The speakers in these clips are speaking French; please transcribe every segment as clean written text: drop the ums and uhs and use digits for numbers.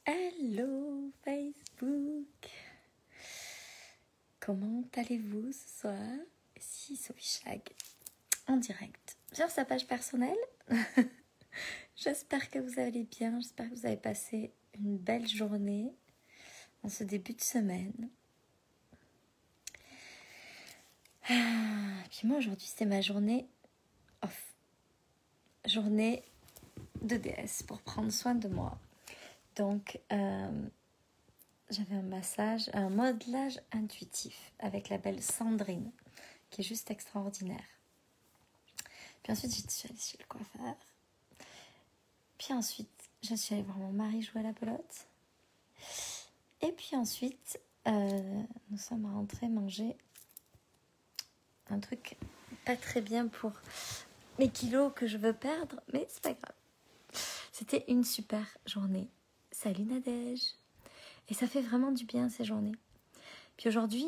Hello Facebook. Comment allez-vous ce soir? Ici Sophie Chag, en direct sur sa page personnelle. J'espère que vous allez bien, j'espère que vous avez passé une belle journée en ce début de semaine. Puis moi aujourd'hui c'est ma journée off. Journée de déesse pour prendre soin de moi. Donc j'avais un massage, un modelage intuitif avec la belle Sandrine qui est juste extraordinaire. Puis ensuite je suis allée chez le coiffeur. Puis ensuite je suis allée voir mon mari jouer à la pelote. Et puis ensuite nous sommes rentrés manger un truc pas très bien pour mes kilos que je veux perdre, mais c'est pas grave. C'était une super journée. Salut Nadège. Et ça fait vraiment du bien ces journées. Puis aujourd'hui,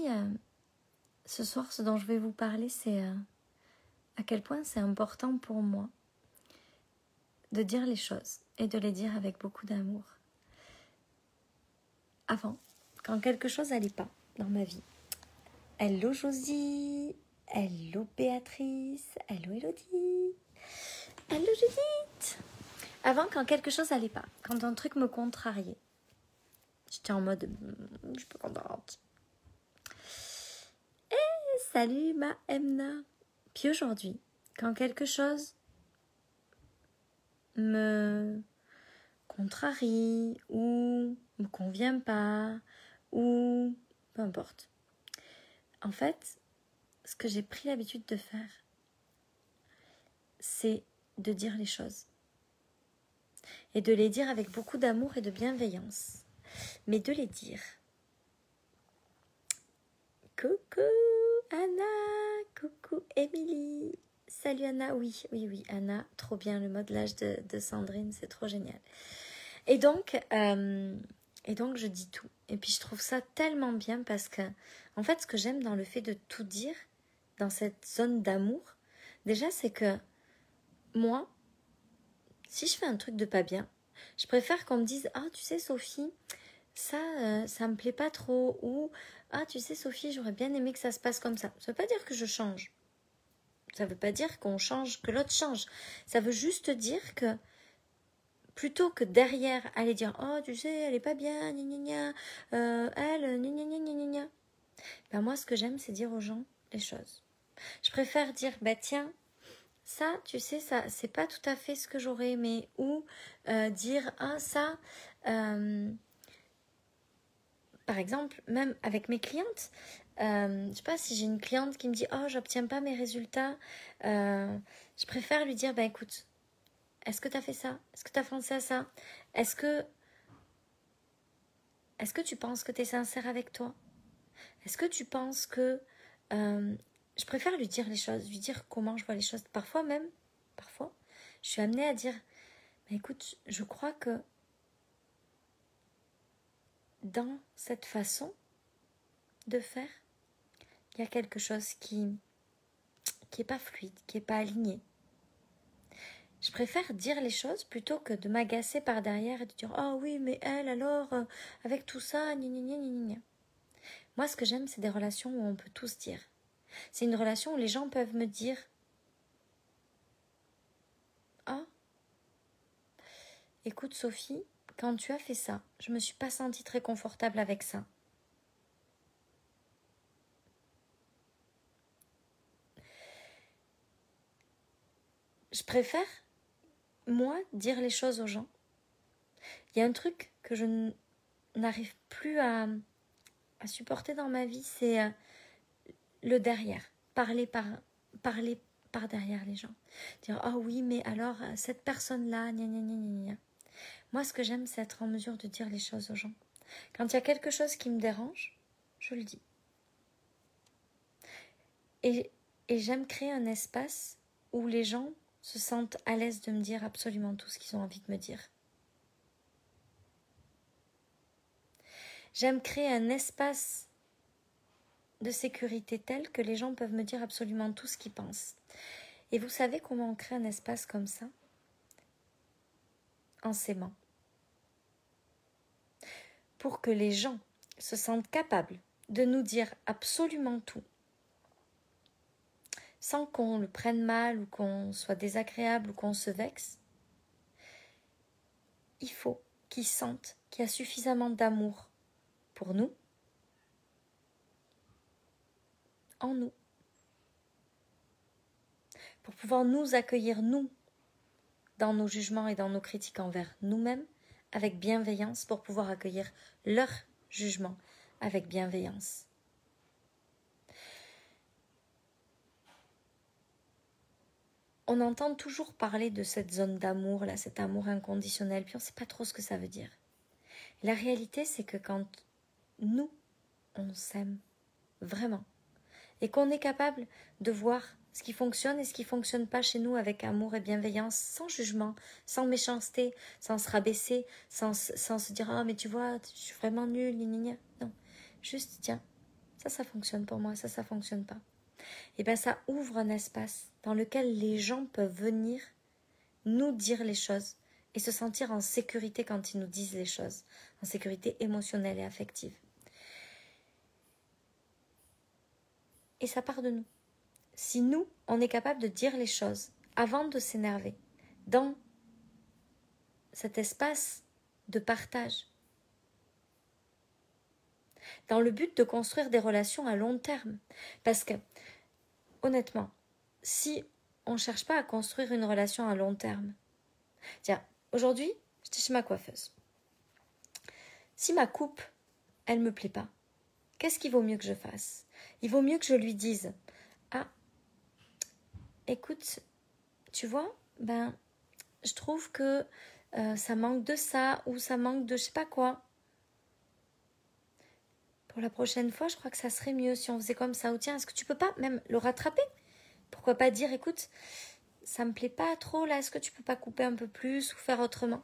ce soir, ce dont je vais vous parler, c'est à quel point c'est important pour moi de dire les choses et de les dire avec beaucoup d'amour. Avant, quand quelque chose n'allait pas dans ma vie. Hello Josie. Hello Béatrice. Hello Elodie. Hello Judith. Avant, quand quelque chose n'allait pas, quand un truc me contrariait, j'étais en mode, je suis pas contente. Salut ma Emna. Puis aujourd'hui, quand quelque chose me contrarie ou me convient pas ou peu importe. En fait, ce que j'ai pris l'habitude de faire, c'est de dire les choses. Et de les dire avec beaucoup d'amour et de bienveillance. Mais de les dire. Coucou Anna, coucou Émilie. Salut Anna, oui, Anna, trop bien le modelage de Sandrine, c'est trop génial. Et donc je dis tout. Et puis je trouve ça tellement bien parce que, en fait, ce que j'aime dans le fait de tout dire, dans cette zone d'amour, déjà c'est que moi, si je fais un truc de pas bien, je préfère qu'on me dise « Ah, tu sais Sophie, ça me plaît pas trop » ou « Ah, tu sais Sophie, j'aurais bien aimé que ça se passe comme ça. » Ça veut pas dire que je change. Ça veut pas dire qu'on change, que l'autre change. Ça veut juste dire que plutôt que derrière aller dire « Oh, tu sais, elle est pas bien, gna gna gna, elle, gna gna gna gna gna. » Ben moi, ce que j'aime, c'est dire aux gens les choses. Je préfère dire « Bah tiens, ça, tu sais, ça, c'est pas tout à fait ce que j'aurais aimé. » Ou dire « Ah, ça... Par exemple, même avec mes clientes, je sais pas si j'ai une cliente qui me dit « Oh, j'obtiens pas mes résultats. » Je préfère lui dire « Bah écoute, est-ce que tu as fait ça? Est-ce que tu as pensé à ça? Est-ce que tu penses que tu es sincère avec toi? Est-ce que tu penses que... » je préfère lui dire les choses, lui dire comment je vois les choses. Parfois, je suis amenée à dire « Mais écoute, je crois que dans cette façon de faire, il y a quelque chose qui est pas fluide, qui est pas aligné. » Je préfère dire les choses plutôt que de m'agacer par derrière et de dire « Oh oui, mais elle alors, avec tout ça, gna gna gna gna gna. » Moi, ce que j'aime, c'est des relations où on peut tous dire. C'est une relation où les gens peuvent me dire « Ah, écoute Sophie, quand tu as fait ça, je me suis pas sentie très confortable avec ça. » Je préfère, moi, dire les choses aux gens. Il y a un truc que je n'arrive plus à supporter dans ma vie, c'est le derrière. Parler par derrière les gens. Dire « Oh oui, mais alors, cette personne-là, gna gna gna gna gna. » Moi, ce que j'aime, c'est être en mesure de dire les choses aux gens. Quand il y a quelque chose qui me dérange, je le dis. Et j'aime créer un espace où les gens se sentent à l'aise de me dire absolument tout ce qu'ils ont envie de me dire. J'aime créer un espace de sécurité tel que les gens peuvent me dire absolument tout ce qu'ils pensent. Et vous savez comment on crée un espace comme ça? En s'aimant. pour que les gens se sentent capables de nous dire absolument tout, sans qu'on le prenne mal ou qu'on soit désagréable ou qu'on se vexe, il faut qu'ils sentent qu'il y a suffisamment d'amour pour nous, en nous, pour pouvoir nous accueillir, nous, dans nos jugements et dans nos critiques envers nous-mêmes, avec bienveillance, pour pouvoir accueillir leur jugement avec bienveillance. On entend toujours parler de cette zone d'amour, là, cet amour inconditionnel, puis on ne sait pas trop ce que ça veut dire. La réalité, c'est que quand nous, on s'aime vraiment, et qu'on est capable de voir ce qui fonctionne et ce qui ne fonctionne pas chez nous avec amour et bienveillance, sans jugement, sans méchanceté, sans se rabaisser, sans se dire « Ah, mais tu vois, je suis vraiment nulle, gna. » Non, juste, tiens, ça fonctionne pour moi, ça fonctionne pas. Et bien ça ouvre un espace dans lequel les gens peuvent venir nous dire les choses et se sentir en sécurité quand ils nous disent les choses, en sécurité émotionnelle et affective. Et ça part de nous. Si nous, on est capable de dire les choses avant de s'énerver, dans cet espace de partage, dans le but de construire des relations à long terme, parce que honnêtement, si on ne cherche pas à construire une relation à long terme, tiens, aujourd'hui, j'étais chez ma coiffeuse. Si ma coupe, elle ne me plaît pas, qu'est-ce qu'il vaut mieux que je fasse? Il vaut mieux que je lui dise « Ah, écoute, tu vois, je trouve que ça manque de ça ou ça manque de je sais pas quoi. Pour la prochaine fois, je crois que ça serait mieux si on faisait comme ça. Ou tiens, est-ce que tu peux pas même le rattraper? Pourquoi pas dire, écoute, ça me plaît pas trop là, est-ce que tu peux pas couper un peu plus ou faire autrement?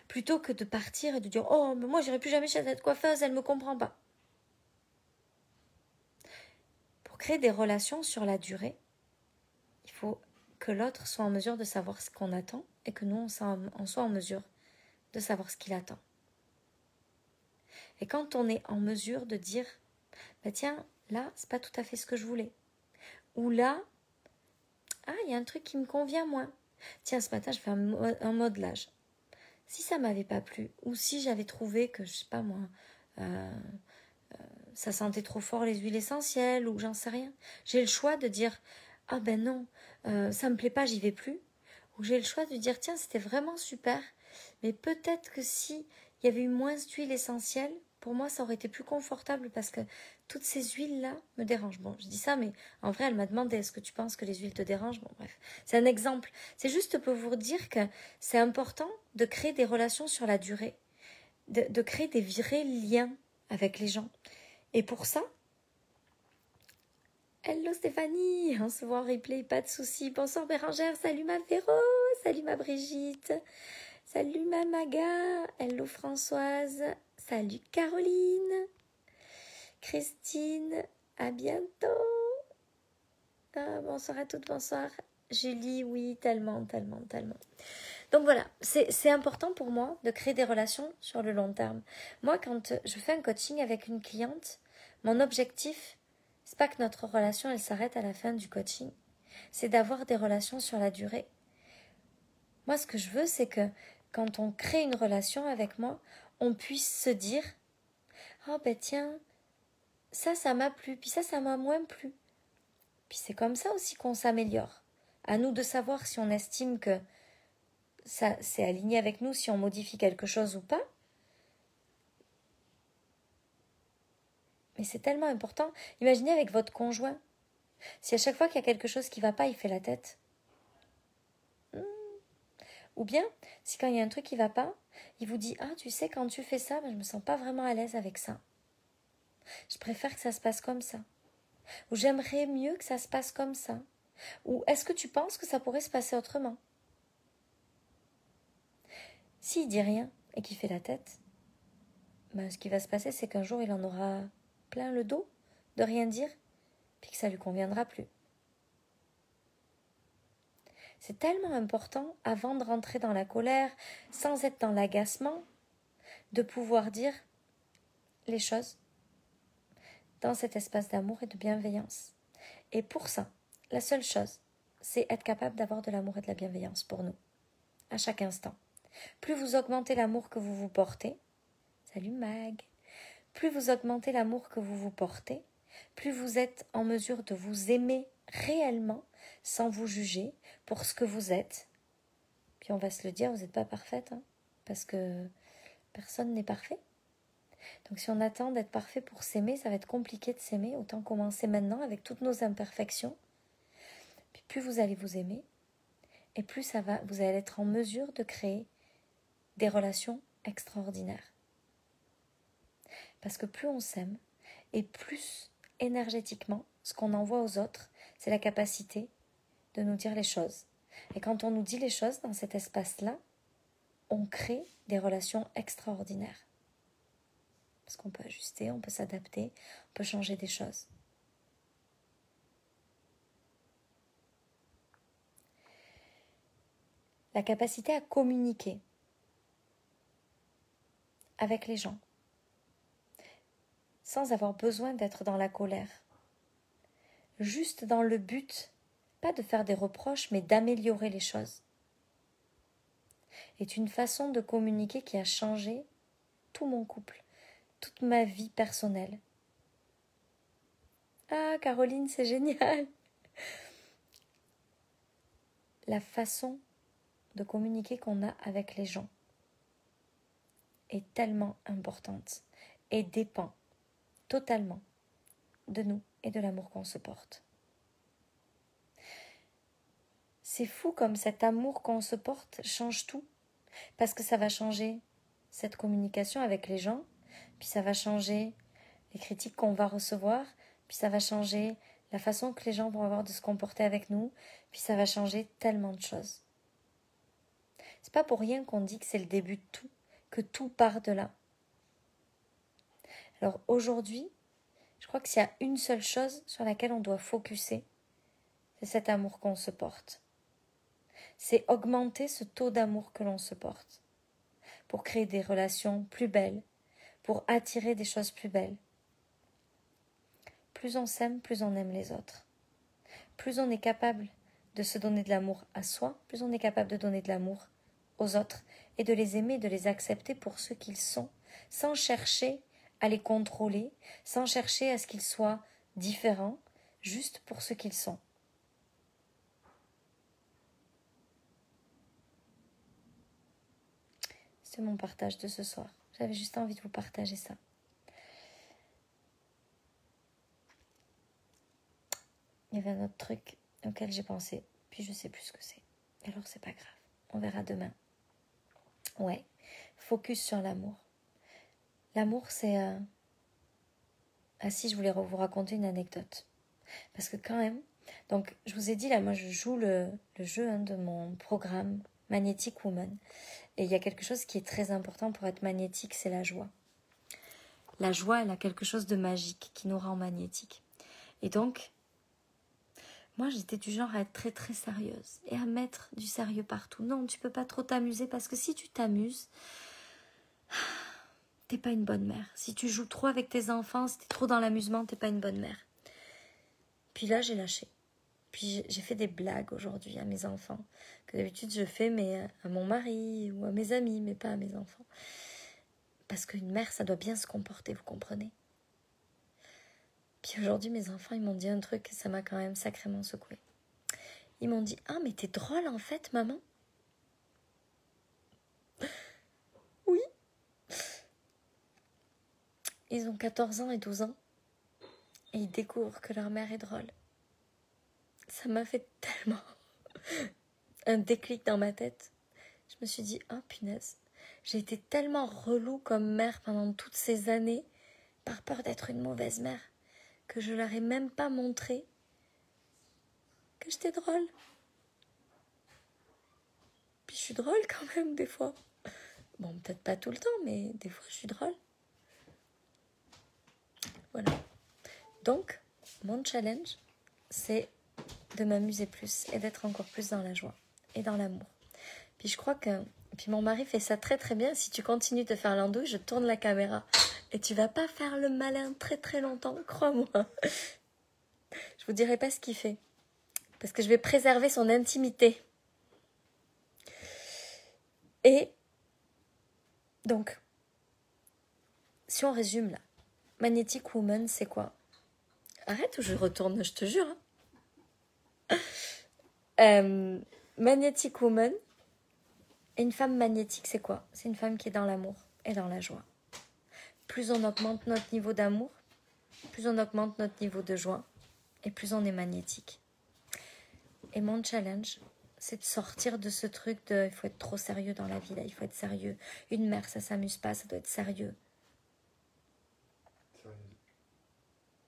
Plutôt que de partir et de dire, oh, mais moi j'irai plus jamais chez cette coiffeuse, elle me comprend pas. Pour créer des relations sur la durée, il faut que l'autre soit en mesure de savoir ce qu'on attend et que nous, on soit en mesure de savoir ce qu'il attend. Et quand on est en mesure de dire, tiens, là, c'est pas tout à fait ce que je voulais. Ou là, il y a un truc qui me convient moins. Tiens, ce matin, je fais un modelage. Si ça m'avait pas plu, ou si j'avais trouvé que, je sais pas moi, ça sentait trop fort les huiles essentielles, ou j'en sais rien, j'ai le choix de dire, ah ben non, ça me plaît pas, j'y vais plus. Ou j'ai le choix de dire, tiens, c'était vraiment super, mais peut-être que si il y avait eu moins d'huile essentielle, pour moi, ça aurait été plus confortable parce que toutes ces huiles-là me dérangent. Bon, je dis ça, mais en vrai, elle m'a demandé, est-ce que tu penses que les huiles te dérangent? Bon, bref, c'est un exemple. C'est juste pour vous dire que c'est important de créer des relations sur la durée, de créer des vrais liens avec les gens. Et pour ça, hello Stéphanie, on se voit en replay, pas de souci. Bonsoir Bérangère, salut ma Véro, salut ma Brigitte, salut ma Maga, hello Françoise, salut Caroline, Christine, à bientôt. Bonsoir à toutes, bonsoir. Julie, oui, tellement. Donc voilà, c'est important pour moi de créer des relations sur le long terme. Moi, quand je fais un coaching avec une cliente, mon objectif, c'est pas que notre relation, elle s'arrête à la fin du coaching. C'est d'avoir des relations sur la durée. Moi, ce que je veux, c'est que quand on crée une relation avec moi, on puisse se dire « Oh ben tiens, ça m'a plu, puis ça m'a moins plu. » Puis c'est comme ça aussi qu'on s'améliore. À nous de savoir si on estime que ça c'est aligné avec nous, si on modifie quelque chose ou pas. Mais c'est tellement important. Imaginez avec votre conjoint. Si à chaque fois qu'il y a quelque chose qui ne va pas, il fait la tête. Ou bien, si quand il y a un truc qui ne va pas, il vous dit « Ah, tu sais, quand tu fais ça, je ne me sens pas vraiment à l'aise avec ça. Je préfère que ça se passe comme ça. » Ou « J'aimerais mieux que ça se passe comme ça. » Ou « Est-ce que tu penses que ça pourrait se passer autrement ?» S'il dit rien et qu'il fait la tête, ce qui va se passer, c'est qu'un jour, il en aura plein le dos de rien dire, puis que ça lui conviendra plus. C'est tellement important, avant de rentrer dans la colère, sans être dans l'agacement, de pouvoir dire les choses dans cet espace d'amour et de bienveillance. Et pour ça, la seule chose, c'est être capable d'avoir de l'amour et de la bienveillance pour nous, à chaque instant. Plus vous augmentez l'amour que vous vous portez, salut Mag, plus vous augmentez l'amour que vous vous portez, plus vous êtes en mesure de vous aimer réellement, sans vous juger pour ce que vous êtes. Puis on va se le dire, vous n'êtes pas parfaite, hein, parce que personne n'est parfait. Donc si on attend d'être parfait pour s'aimer, ça va être compliqué de s'aimer. Autant commencer maintenant avec toutes nos imperfections. Puis plus vous allez vous aimer, et plus vous allez être en mesure de créer des relations extraordinaires. Parce que plus on s'aime, et plus énergétiquement, ce qu'on envoie aux autres, c'est la capacité de nous dire les choses. Et quand on nous dit les choses dans cet espace-là, on crée des relations extraordinaires. Parce qu'on peut ajuster, on peut s'adapter, on peut changer des choses. La capacité à communiquer avec les gens, sans avoir besoin d'être dans la colère. Juste dans le but, pas de faire des reproches, mais d'améliorer les choses. Est une façon de communiquer qui a changé tout mon couple, toute ma vie personnelle. Ah, Caroline, c'est génial! La façon de communiquer qu'on a avec les gens est tellement importante et dépend totalement de nous et de l'amour qu'on se porte. C'est fou comme cet amour qu'on se porte change tout, parce que ça va changer cette communication avec les gens, puis ça va changer les critiques qu'on va recevoir, puis ça va changer la façon que les gens vont avoir de se comporter avec nous, puis ça va changer tellement de choses. C'est pas pour rien qu'on dit que c'est le début de tout, que tout part de là. Alors aujourd'hui, je crois que s'il y a une seule chose sur laquelle on doit focuser, c'est cet amour qu'on se porte. C'est augmenter ce taux d'amour que l'on se porte pour créer des relations plus belles, pour attirer des choses plus belles. Plus on s'aime, plus on aime les autres. Plus on est capable de se donner de l'amour à soi, plus on est capable de donner de l'amour aux autres et de les aimer, de les accepter pour ce qu'ils sont, sans chercher à les contrôler, sans chercher à ce qu'ils soient différents, juste pour ce qu'ils sont. C'est mon partage de ce soir. J'avais juste envie de vous partager ça. Il y avait un autre truc auquel j'ai pensé, puis je sais plus ce que c'est. Alors c'est pas grave, on verra demain. Ouais, focus sur l'amour. L'amour, c'est... Ah si, je voulais vous raconter une anecdote. Parce que quand même... Donc, je vous ai dit, là, moi, je joue le jeu de mon programme Magnetic Woman. Et il y a quelque chose qui est très important pour être magnétique, c'est la joie. La joie, elle a quelque chose de magique qui nous rend magnétique. Et donc, moi, j'étais du genre à être très, très sérieuse et à mettre du sérieux partout. Non, tu peux pas trop t'amuser parce que si tu t'amuses... T'es pas une bonne mère. Si tu joues trop avec tes enfants, si t'es trop dans l'amusement, t'es pas une bonne mère. Puis là, j'ai lâché. Puis j'ai fait des blagues aujourd'hui à mes enfants, que d'habitude je fais mais à mon mari ou à mes amis, mais pas à mes enfants. Parce qu'une mère, ça doit bien se comporter, vous comprenez. Puis aujourd'hui, mes enfants, ils m'ont dit un truc, ça m'a quand même sacrément secoué. Ils m'ont dit « Ah, mais t'es drôle en fait, maman !» Oui. Ils ont 14 ans et 12 ans. Et ils découvrent que leur mère est drôle. Ça m'a fait tellement un déclic dans ma tête. Je me suis dit, oh punaise, j'ai été tellement relou comme mère pendant toutes ces années, par peur d'être une mauvaise mère, que je leur ai même pas montré que j'étais drôle. Puis je suis drôle quand même des fois. Bon, peut-être pas tout le temps, mais des fois je suis drôle. Voilà. Donc, mon challenge, c'est de m'amuser plus et d'être encore plus dans la joie. et dans l'amour. Puis je crois que... Puis mon mari fait ça très très bien. Si tu continues de faire l'andouille, je tourne la caméra. Et tu vas pas faire le malin très très longtemps, crois-moi. Je vous dirai pas ce qu'il fait. Parce que je vais préserver son intimité. Et donc, si on résume là, Magnetic Woman, c'est quoi? Arrête ou je retourne, je te jure. Magnetic Woman, et une femme magnétique, c'est quoi? C'est une femme qui est dans l'amour et dans la joie. Plus on augmente notre niveau d'amour, plus on augmente notre niveau de joie, et plus on est magnétique. Et mon challenge, c'est de sortir de ce truc de il faut être trop sérieux dans la vie, là, il faut être sérieux. Une mère, ça s'amuse pas, ça doit être sérieux.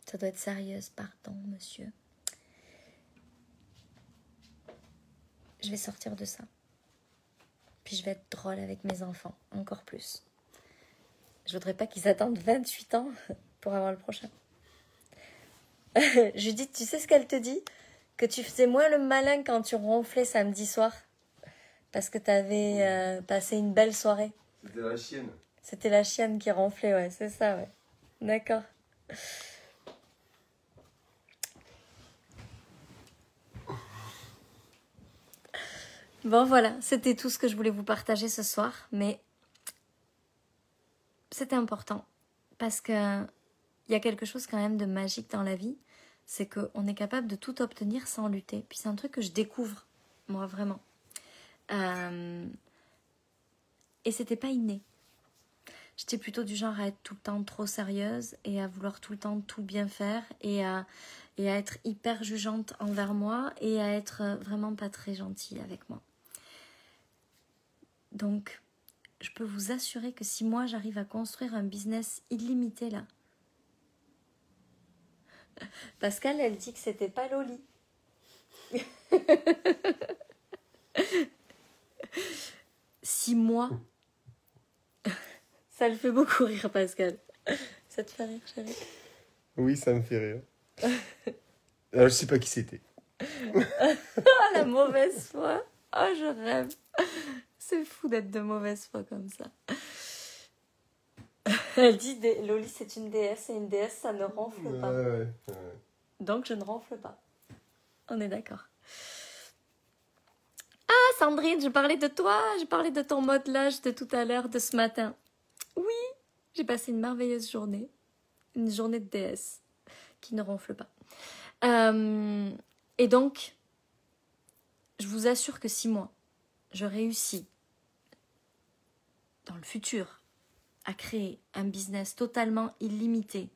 Ça doit être sérieuse, pardon, monsieur. Je vais sortir de ça. Puis je vais être drôle avec mes enfants, encore plus. Je voudrais pas qu'ils attendent 28 ans pour avoir le prochain. Judith, tu sais ce qu'elle te dit? Que tu faisais moins le malin quand tu ronflais samedi soir. Parce que tu avais passé une belle soirée. C'était la chienne. C'était la chienne qui ronflait, ouais, c'est ça, ouais. D'accord. Bon, voilà, c'était tout ce que je voulais vous partager ce soir, mais c'était important. Parce que il y a quelque chose quand même de magique dans la vie, c'est qu'on est capable de tout obtenir sans lutter. Puis c'est un truc que je découvre, moi, vraiment. Et c'était pas inné. J'étais plutôt du genre à être tout le temps trop sérieuse et à vouloir tout le temps tout bien faire et à être hyper jugeante envers moi et à être vraiment pas très gentille avec moi. Donc, je peux vous assurer que si moi j'arrive à construire un business illimité là, Pascal, elle dit que c'était pas Loli. 6 mois. Ça le fait beaucoup rire, Pascal. Ça te fait rire, chérie? Oui, ça me fait rire. Alors, je sais pas qui c'était. Oh, la mauvaise foi. Oh, je rêve. C'est fou d'être de mauvaise foi comme ça. Elle dit, Loli, c'est une déesse et une déesse, ça ne ronfle pas. Ouais. Donc, je ne ronfle pas. On est d'accord. Ah, Sandrine, je parlais de toi. Je parlais de ton modelage de tout à l'heure, de ce matin. Oui, j'ai passé une merveilleuse journée. Une journée de déesse qui ne ronfle pas. Et donc, je vous assure que si moi, je réussis dans le futur à créer un business totalement illimité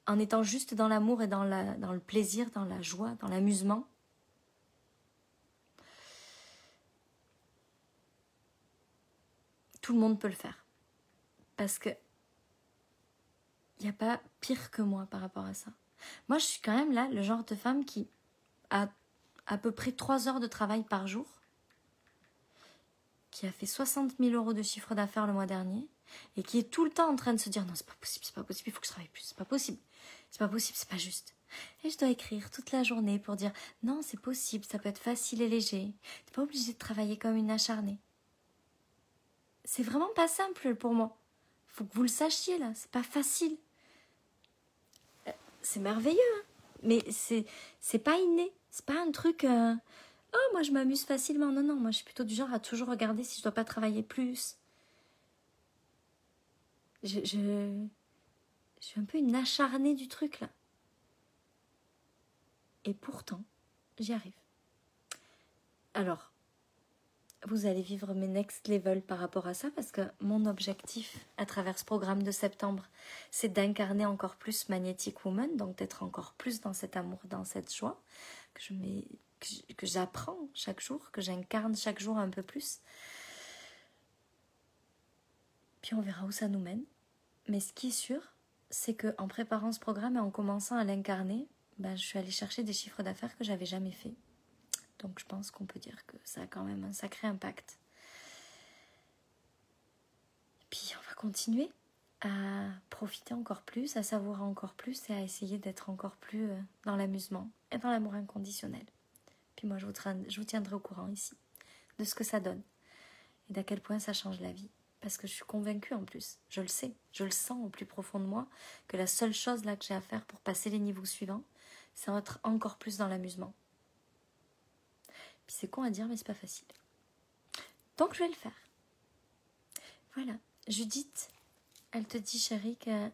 en étant juste dans l'amour et dans le plaisir, dans la joie, dans l'amusement, tout le monde peut le faire. Parce que il n'y a pas pire que moi par rapport à ça. Moi, je suis quand même là, le genre de femme qui a à peu près 3 heures de travail par jour, qui a fait 60 000 € de chiffre d'affaires le mois dernier, et qui est tout le temps en train de se dire « Non, c'est pas possible, il faut que je travaille plus, c'est pas possible, c'est pas juste. » Et je dois écrire toute la journée pour dire « Non, c'est possible, ça peut être facile et léger, t'es pas obligée de travailler comme une acharnée. » C'est vraiment pas simple pour moi. Faut que vous le sachiez là, c'est pas facile. C'est merveilleux, hein, mais c'est pas inné, c'est pas un truc... Oh, moi je m'amuse facilement. Non, moi je suis plutôt du genre à toujours regarder si je dois pas travailler plus. Je suis un peu une acharnée du truc là. Et pourtant, j'y arrive. Alors, vous allez vivre mes next level par rapport à ça parce que mon objectif à travers ce programme de septembre, c'est d'incarner encore plus Magnetic Woman, donc d'être encore plus dans cet amour, dans cette joie que j'apprends chaque jour, que j'incarne chaque jour un peu plus. Puis on verra où ça nous mène. Mais ce qui est sûr, c'est qu'en préparant ce programme et en commençant à l'incarner, je suis allée chercher des chiffres d'affaires que j'avais jamais fait. Donc je pense qu'on peut dire que ça a quand même un sacré impact. Puis on va continuer à profiter encore plus, à savourer encore plus et à essayer d'être encore plus dans l'amusement et dans l'amour inconditionnel. Puis moi, je vous tiendrai au courant ici de ce que ça donne et d'à quel point ça change la vie. Parce que je suis convaincue en plus, je le sais, je le sens au plus profond de moi, que la seule chose là que j'ai à faire pour passer les niveaux suivants, c'est être encore plus dans l'amusement. Puis c'est con à dire, mais c'est pas facile. Donc je vais le faire. Voilà. Judith, elle te dit, chérie, que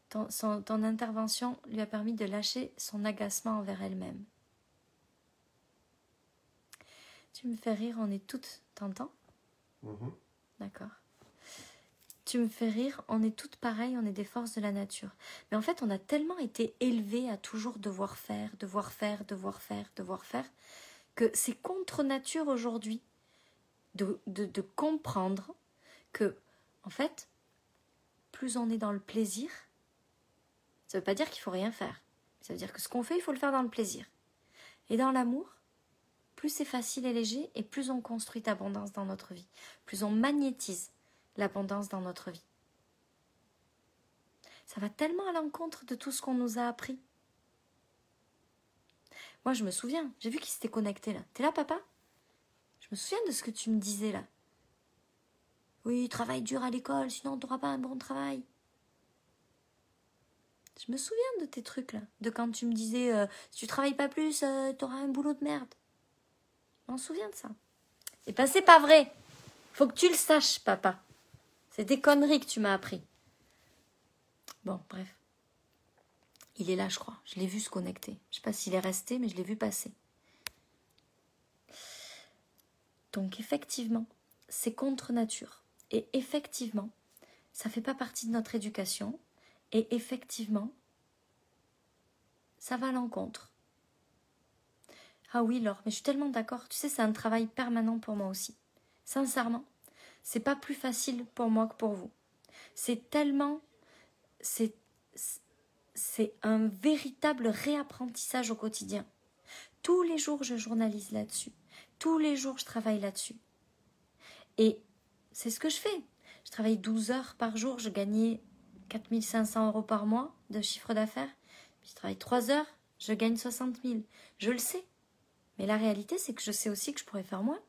ton intervention lui a permis de lâcher son agacement envers elle-même. Tu me fais rire, on est toutes... T'entends? D'accord. Tu me fais rire, on est toutes pareilles, on est des forces de la nature. Mais en fait, on a tellement été élevés à toujours devoir faire, que c'est contre nature aujourd'hui de comprendre que, en fait, plus on est dans le plaisir, ça ne veut pas dire qu'il faut rien faire. Ça veut dire que ce qu'on fait, il faut le faire dans le plaisir. Et dans l'amour, plus c'est facile et léger, et plus on construit l'abondance dans notre vie. Plus on magnétise l'abondance dans notre vie. Ça va tellement à l'encontre de tout ce qu'on nous a appris. Moi, je me souviens, j'ai vu qu'il s'était connecté là. T'es là, papa? Je me souviens de ce que tu me disais là. Oui, travaille dur à l'école, sinon tu n'auras pas un bon travail. Je me souviens de tes trucs là. De quand tu me disais, si tu travailles pas plus, tu auras un boulot de merde. Je m'en souviens de ça. Et ben, c'est pas vrai. Faut que tu le saches, papa. C'est des conneries que tu m'as appris. Bon, bref. Il est là, je crois. Je l'ai vu se connecter. Je sais pas s'il est resté, mais je l'ai vu passer. Donc, effectivement, c'est contre nature. Et effectivement, ça fait pas partie de notre éducation. Et effectivement, ça va à l'encontre. Ah oui, Laure, mais je suis tellement d'accord. Tu sais, c'est un travail permanent pour moi aussi. Sincèrement, c'est pas plus facile pour moi que pour vous. C'est tellement... C'est un véritable réapprentissage au quotidien. Tous les jours, je journalise là-dessus. Tous les jours, je travaille là-dessus. Et c'est ce que je fais. Je travaille 12 heures par jour. Je gagnais 4 500 € par mois de chiffre d'affaires. Puis je travaille 3 heures. Je gagne 60 000. Je le sais. Mais la réalité, c'est que je sais aussi que je pourrais faire moins.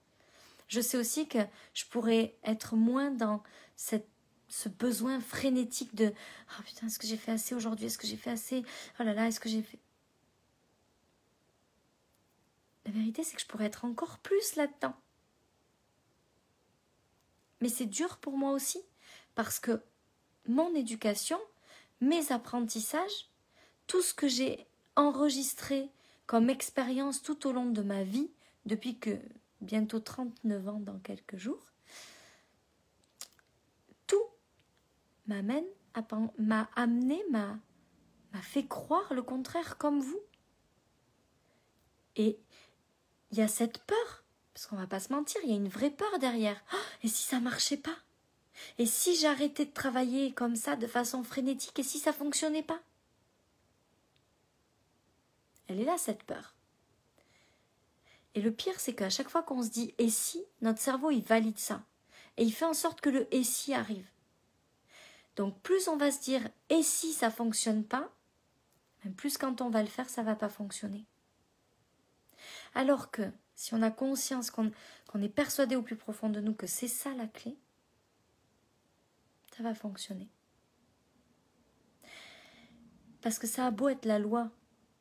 Je sais aussi que je pourrais être moins dans ce besoin frénétique de « Oh putain, est-ce que j'ai fait assez aujourd'hui? Est-ce que j'ai fait assez? Oh là là, est-ce que j'ai fait... » La vérité, c'est que je pourrais être encore plus là-dedans. Mais c'est dur pour moi aussi, parce que mon éducation, mes apprentissages, tout ce que j'ai enregistré comme expérience tout au long de ma vie, depuis que bientôt 39 ans dans quelques jours, tout m'a fait croire le contraire comme vous. Et il y a cette peur, parce qu'on va pas se mentir, il y a une vraie peur derrière. Oh, et si ça marchait pas? Et si j'arrêtais de travailler comme ça de façon frénétique, et si ça fonctionnait pas? Elle est là, cette peur. Et le pire, c'est qu'à chaque fois qu'on se dit « et si », notre cerveau, il valide ça. Et il fait en sorte que le « et si » arrive. Donc plus on va se dire « et si ça fonctionne pas », même plus quand on va le faire, ça va pas fonctionner. Alors que si on a conscience qu'on est persuadé au plus profond de nous que c'est ça la clé, ça va fonctionner. Parce que ça a beau être la loi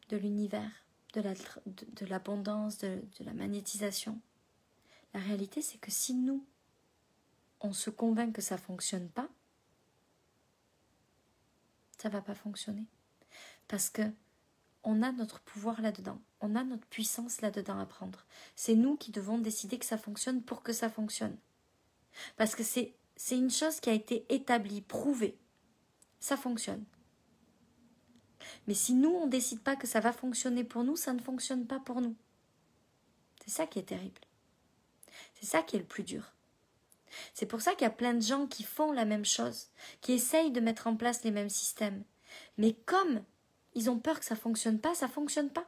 de l'univers, de l'abondance, de la magnétisation. La réalité, c'est que si nous, on se convainc que ça ne fonctionne pas, ça ne va pas fonctionner. Parce que on a notre pouvoir là-dedans, on a notre puissance là-dedans à prendre. C'est nous qui devons décider que ça fonctionne pour que ça fonctionne. Parce que c'est une chose qui a été établie, prouvée. Ça fonctionne. Mais si nous, on ne décide pas que ça va fonctionner pour nous, ça ne fonctionne pas pour nous. C'est ça qui est terrible. C'est ça qui est le plus dur. C'est pour ça qu'il y a plein de gens qui font la même chose, qui essayent de mettre en place les mêmes systèmes. Mais comme ils ont peur que ça ne fonctionne pas, ça ne fonctionne pas.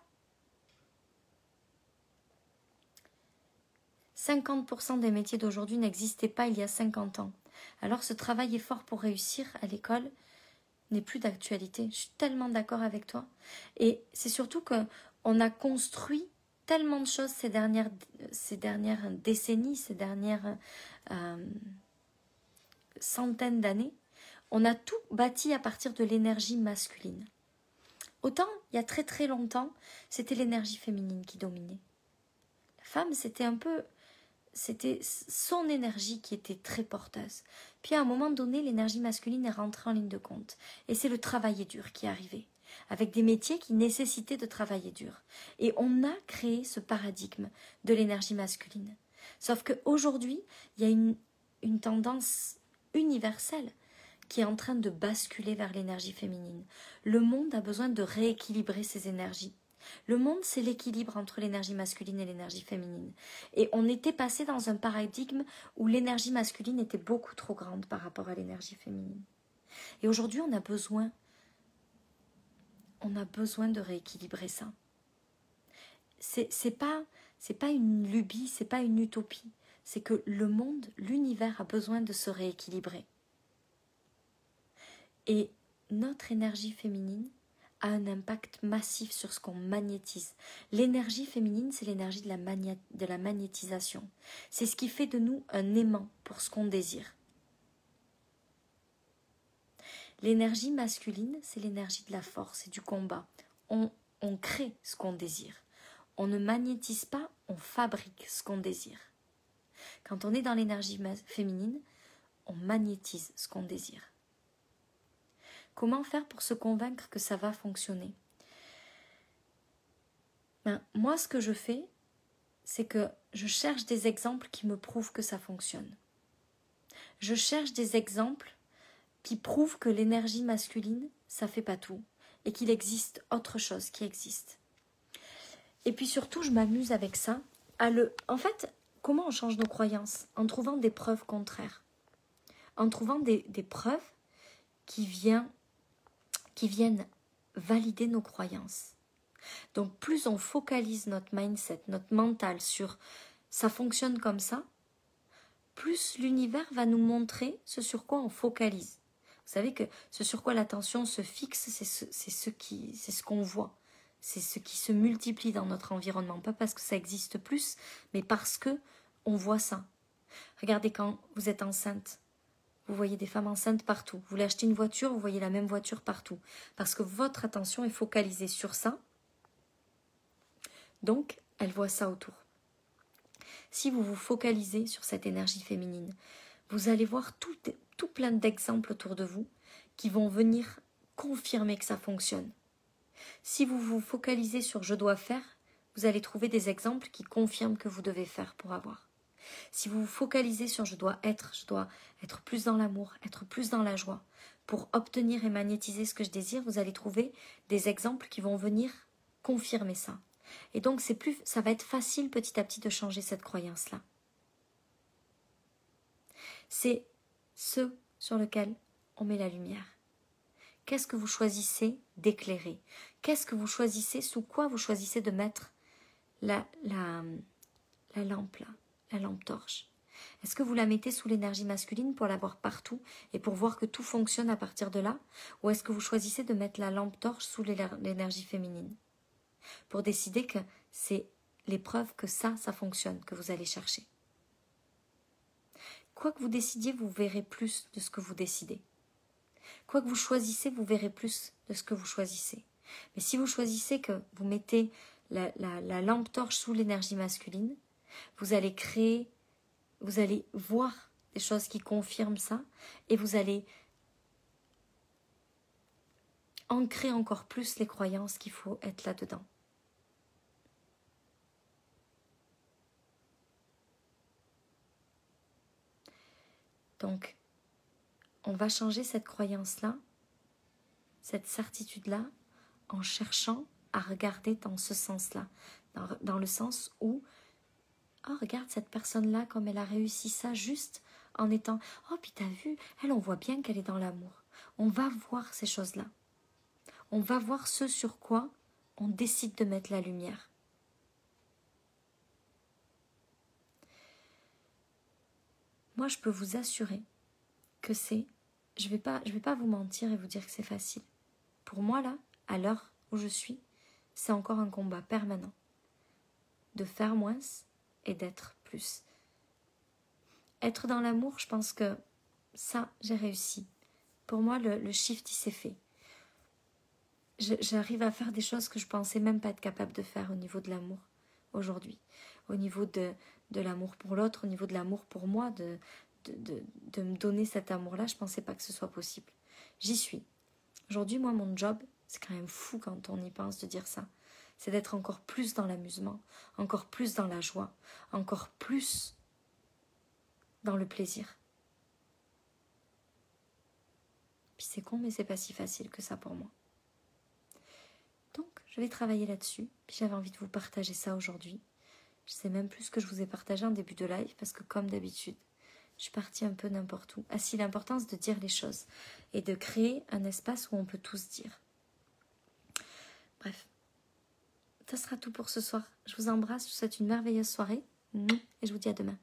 50% des métiers d'aujourd'hui n'existaient pas il y a 50 ans. Alors ce travail est fort pour réussir à l'école n'est plus d'actualité. Je suis tellement d'accord avec toi. Et c'est surtout qu'on a construit tellement de choses ces dernières décennies, ces dernières centaines d'années. On a tout bâti à partir de l'énergie masculine. Autant, il y a très très longtemps, c'était l'énergie féminine qui dominait. La femme, c'était son énergie qui était très porteuse. Puis à un moment donné, l'énergie masculine est rentrée en ligne de compte. Et c'est le travailler dur qui est arrivé, avec des métiers qui nécessitaient de travailler dur. Et on a créé ce paradigme de l'énergie masculine. Sauf qu'aujourd'hui, il y a une tendance universelle qui est en train de basculer vers l'énergie féminine. Le monde a besoin de rééquilibrer ses énergies. Le monde, c'est l'équilibre entre l'énergie masculine et l'énergie féminine. Et on était passé dans un paradigme où l'énergie masculine était beaucoup trop grande par rapport à l'énergie féminine. Et aujourd'hui, on a besoin de rééquilibrer ça. C'est pas une lubie, c'est pas une utopie. C'est que le monde, l'univers a besoin de se rééquilibrer. Et notre énergie féminine a un impact massif sur ce qu'on magnétise. L'énergie féminine, c'est l'énergie de la magnétisation. C'est ce qui fait de nous un aimant pour ce qu'on désire. L'énergie masculine, c'est l'énergie de la force et du combat. On crée ce qu'on désire. On ne magnétise pas, on fabrique ce qu'on désire. Quand on est dans l'énergie féminine, on magnétise ce qu'on désire. Comment faire pour se convaincre que ça va fonctionner? Moi, ce que je fais, c'est que je cherche des exemples qui me prouvent que ça fonctionne. Je cherche des exemples qui prouvent que l'énergie masculine, ça ne fait pas tout et qu'il existe autre chose qui existe. Et puis surtout, je m'amuse avec ça. En fait, comment on change nos croyances? En trouvant des preuves contraires. En trouvant des preuves qui viennent valider nos croyances. Donc plus on focalise notre mindset, notre mental sur ça fonctionne comme ça, plus l'univers va nous montrer ce sur quoi on focalise. Vous savez que ce sur quoi l'attention se fixe, c'est ce qu'on voit. C'est ce qui se multiplie dans notre environnement. Pas parce que ça existe plus, mais parce que on voit ça. Regardez quand vous êtes enceinte. Vous voyez des femmes enceintes partout. Vous voulez acheter une voiture, vous voyez la même voiture partout. Parce que votre attention est focalisée sur ça. Donc, elle voit ça autour. Si vous vous focalisez sur cette énergie féminine, vous allez voir tout plein d'exemples autour de vous qui vont venir confirmer que ça fonctionne. Si vous vous focalisez sur « je dois faire », vous allez trouver des exemples qui confirment que vous devez faire pour avoir. Si vous vous focalisez sur « je dois être plus dans l'amour, être plus dans la joie », pour obtenir et magnétiser ce que je désire, vous allez trouver des exemples qui vont venir confirmer ça. Et donc ça va être facile petit à petit de changer cette croyance-là. C'est ce sur lequel on met la lumière. Qu'est-ce que vous choisissez d'éclairer? Qu'est-ce que vous choisissez, sous quoi vous choisissez de mettre la lampe là, la lampe torche? Est-ce que vous la mettez sous l'énergie masculine pour la voir partout et pour voir que tout fonctionne à partir de là? Ou est-ce que vous choisissez de mettre la lampe torche sous l'énergie féminine? Pour décider que c'est l'épreuve que ça fonctionne, que vous allez chercher. Quoi que vous décidiez, vous verrez plus de ce que vous décidez. Quoi que vous choisissez, vous verrez plus de ce que vous choisissez. Mais si vous choisissez que vous mettez la lampe torche sous l'énergie masculine, vous allez voir des choses qui confirment ça et vous allez ancrer encore plus les croyances qu'il faut être là-dedans. Donc, on va changer cette croyance-là, cette certitude-là, en cherchant à regarder dans ce sens-là, dans le sens où, oh regarde cette personne-là, comme elle a réussi ça juste en étant, oh puis t'as vu, elle on voit bien qu'elle est dans l'amour. On va voir ces choses-là. On va voir ce sur quoi on décide de mettre la lumière. Moi, je peux vous assurer que je vais pas vous mentir et vous dire que c'est facile. Pour moi, là, à l'heure où je suis, c'est encore un combat permanent. de faire moins et d'être plus. Être dans l'amour, je pense que ça, j'ai réussi. Pour moi, le shift, il s'est fait. J'arrive à faire des choses que je pensais même pas être capable de faire au niveau de l'amour aujourd'hui. Au niveau de l'amour pour l'autre, au niveau de l'amour pour moi, de me donner cet amour-là, je pensais pas que ce soit possible. J'y suis. Aujourd'hui, moi, mon job, c'est quand même fou quand on y pense de dire ça. C'est d'être encore plus dans l'amusement, encore plus dans la joie, encore plus dans le plaisir. Puis c'est con, mais c'est pas si facile que ça pour moi. Donc, je vais travailler là-dessus. Puis j'avais envie de vous partager ça aujourd'hui. Je sais même plus ce que je vous ai partagé en début de live, parce que comme d'habitude, je suis partie un peu n'importe où. Ah si, l'importance de dire les choses et de créer un espace où on peut tous dire. Bref, ça sera tout pour ce soir. Je vous embrasse, je vous souhaite une merveilleuse soirée et je vous dis à demain.